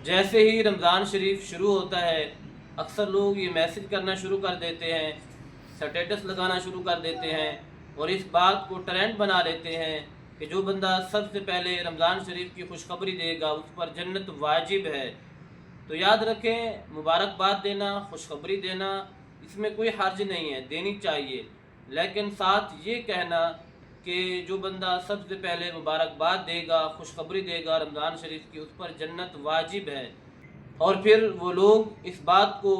جیسے ہی رمضان شریف شروع ہوتا ہے اکثر لوگ یہ میسج کرنا شروع کر دیتے ہیں، سٹیٹس لگانا شروع کر دیتے ہیں اور اس بات کو ٹرینڈ بنا لیتے ہیں کہ جو بندہ سب سے پہلے رمضان شریف کی خوشخبری دے گا اس پر جنت واجب ہے۔ تو یاد رکھیں، مبارکباد دینا، خوشخبری دینا، اس میں کوئی حرج نہیں ہے، دینی چاہیے، لیکن ساتھ یہ کہنا کہ جو بندہ سب سے پہلے مبارکباد دے گا، خوشخبری دے گا رمضان شریف کی، اس پر جنت واجب ہے۔ اور پھر وہ لوگ اس بات کو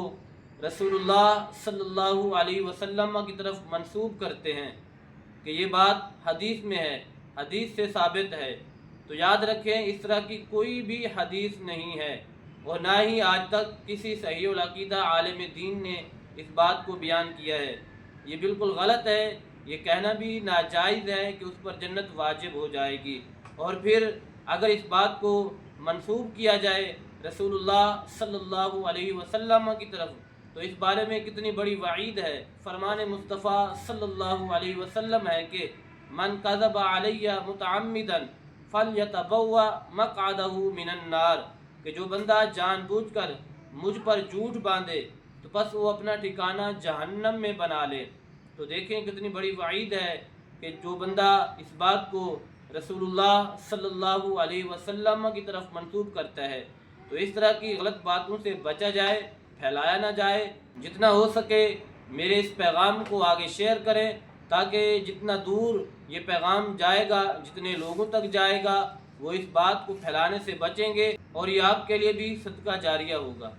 رسول اللہ صلی اللہ علیہ وسلم کی طرف منسوب کرتے ہیں کہ یہ بات حدیث میں ہے، حدیث سے ثابت ہے۔ تو یاد رکھیں، اس طرح کی کوئی بھی حدیث نہیں ہے اور نہ ہی آج تک کسی صحیح العقیدہ عالم دین نے اس بات کو بیان کیا ہے۔ یہ بالکل غلط ہے، یہ کہنا بھی ناجائز ہے کہ اس پر جنت واجب ہو جائے گی۔ اور پھر اگر اس بات کو منسوب کیا جائے رسول اللہ صلی اللہ علیہ وسلم کی طرف تو اس بارے میں کتنی بڑی وعید ہے۔ فرمان مصطفیٰ صلی اللہ علیہ وسلم ہے کہ من کذب علی متعمدا فلیتبوأ مقعدہ من النار، کہ جو بندہ جان بوجھ کر مجھ پر جھوٹ باندھے تو بس وہ اپنا ٹھکانہ جہنم میں بنا لے۔ تو دیکھیں کتنی بڑی وعید ہے کہ جو بندہ اس بات کو رسول اللہ صلی اللہ علیہ وسلم کی طرف منسوب کرتا ہے تو اس طرح کی غلط باتوں سے بچا جائے، پھیلایا نہ جائے۔ جتنا ہو سکے میرے اس پیغام کو آگے شیئر کریں تاکہ جتنا دور یہ پیغام جائے گا، جتنے لوگوں تک جائے گا، وہ اس بات کو پھیلانے سے بچیں گے اور یہ آپ کے لیے بھی صدقہ جاریہ ہوگا۔